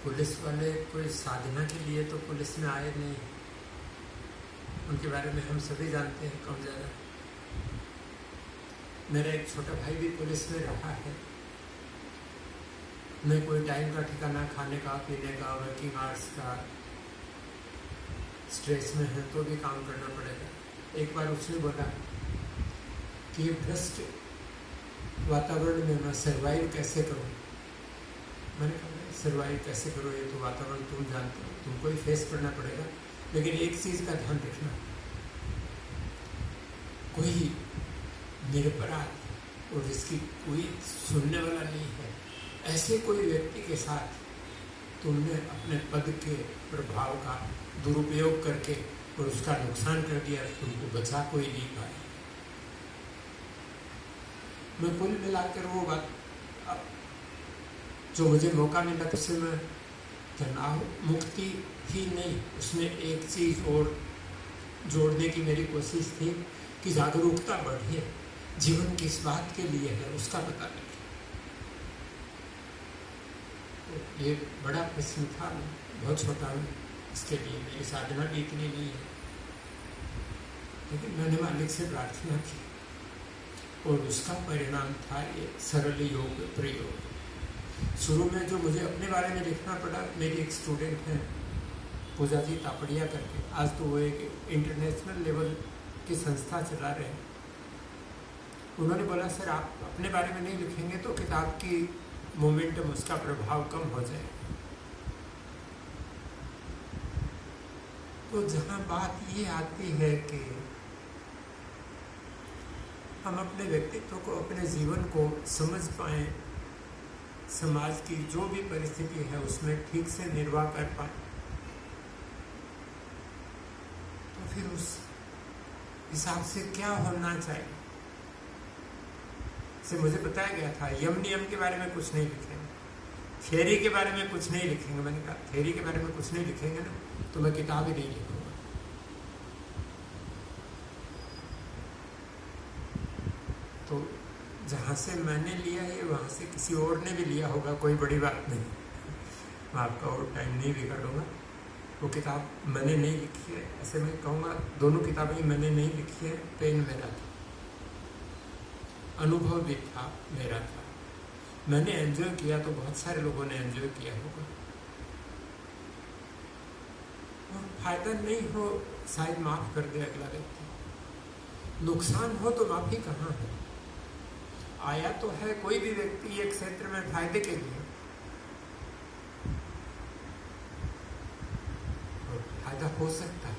Police वाले कोई साधना के लिए तो पुलिस में आए नहीं, उनके बारे में हम सभी जानते हैं कम ज़्यादा। मेरा एक छोटा भाई भी पुलिस में रहा है। न कोई टाइम का ठिकाना, खाने का, पीने का, वर्किंग आवर्स का। स्ट्रेस में है तो भी काम करना पड़ेगा। एक बार उसने बोला कि भ्रष्ट वातावरण में मैं सर्वाइव कैसे करूं। मैंने कहा सर्वाइव कैसे करो, ये तो वातावरण तुम जानते हो, तुमको ही फेस करना पड़ेगा। लेकिन एक चीज़ का ध्यान रखना, कोई निरपराध और जिसकी कोई सुनने वाला नहीं है, ऐसे कोई व्यक्ति के साथ तुमने अपने पद के प्रभाव का दुरुपयोग करके और उसका नुकसान कर दिया, तुमको बचा कोई नहीं पाया। मैं कुल मिलाकर वो बात, अब जो मुझे मौका मिला उससे मैं तनाव मुक्ति ही नहीं, उसमें एक चीज़ और जोड़ने की मेरी कोशिश थी कि जागरूकता बढ़े, जीवन किस बात के लिए है उसका पता लगे। तो ये बड़ा प्रश्न था, बहुत छोटा हूँ, इसके लिए मेरी साधना भी इतनी नहीं है, लेकिन मैंने मालिक से प्रार्थना की और उसका परिणाम था ये सरल योग प्रयोग। शुरू में जो मुझे अपने बारे में लिखना पड़ा, मेरी एक स्टूडेंट है पूजा जी तापड़िया करके, आज तो वो एक इंटरनेशनल लेवल की संस्था चला रहे हैं। उन्होंने बोला सर आप अपने बारे में नहीं लिखेंगे तो किताब की मोमेंटम, उसका प्रभाव कम हो जाएगा। तो जहाँ बात ये आती है कि हम अपने व्यक्तित्व को, अपने जीवन को समझ पाएं, समाज की जो भी परिस्थिति है उसमें ठीक से निर्वाह कर पाए, तो फिर उस हिसाब से क्या होना चाहिए से मुझे बताया गया था। यम नियम के बारे में कुछ नहीं लिखेंगे, थ्योरी के बारे में कुछ नहीं लिखेंगे। मैंने कहा थ्योरी के बारे में कुछ नहीं लिखेंगे ना तो मैं किताब ही नहीं लिखूंगा। तो जहाँ से मैंने लिया है वहाँ से किसी और ने भी लिया होगा, कोई बड़ी बात नहीं। मैं आपका और टाइम नहीं बिगाड़ूंगा। वो किताब मैंने नहीं लिखी है, ऐसे मैं कहूँगा दोनों किताबें मैंने नहीं लिखी है। पेन मेरा था, अनुभव भी था, मेरा था। मैंने एंजॉय किया तो बहुत सारे लोगों ने एंजॉय किया होगा। और फायदा नहीं हो शायद माफ़ कर दे अगला व्यक्ति, नुकसान हो तो माफ़ी कहाँ है। आया तो है कोई भी व्यक्ति एक क्षेत्र में फायदे के लिए, और फायदा हो सकता है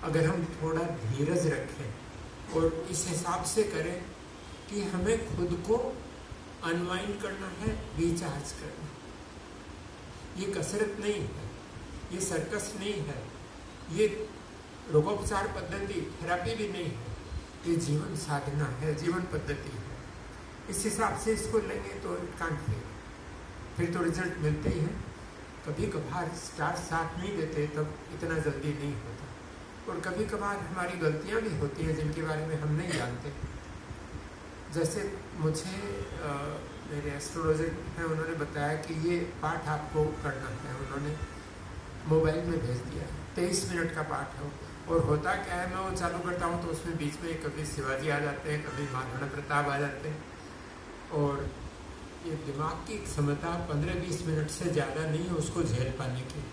अगर हम थोड़ा धीरज रखें और इस हिसाब से करें कि हमें खुद को अनवाइंड करना है, रिचार्ज करना। ये कसरत नहीं है, ये सर्कस नहीं है, ये रोगोपचार पद्धति, थेरापी भी नहीं है, ये जीवन साधना है, जीवन पद्धति है। इस हिसाब से इसको लेंगे तो इट कांट फेल। फिर तो रिजल्ट मिलते ही हैं। कभी कभार स्टार्ट साथ नहीं देते तब इतना जल्दी नहीं होता, और कभी कभार हमारी गलतियां भी होती हैं जिनके बारे में हम नहीं जानते। जैसे मुझे मेरे एस्ट्रोलॉजर हैं, उन्होंने बताया कि ये पाठ आपको करना है। उन्होंने मोबाइल में भेज दिया, 23 मिनट का पाठ है। और होता क्या है, मैं वो चालू करता हूँ तो उसमें बीच में कभी शिवाजी आ जाते हैं, कभी महाराणा प्रताप आ जाते हैं। और ये दिमाग की क्षमता 15-20 मिनट से ज़्यादा नहीं है उसको झेल पाने की।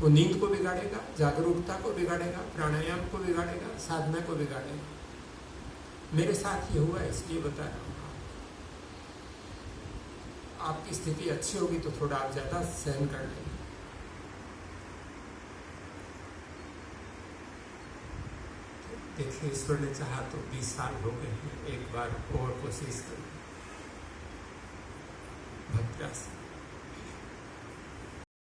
वो नींद को बिगाड़ेगा, जागरूकता को बिगाड़ेगा, प्राणायाम को बिगाड़ेगा, साधना को बिगाड़ेगा। मेरे साथ ये हुआ, इसलिए बता रहा हूँ। आपकी स्थिति अच्छी होगी तो थोड़ा आप ज़्यादा सहन कर लेंगे। देखिए ईश्वर ने चाहा तो 20 साल हो गए हैं, एक बार और कोशिश करें। भद्रासन।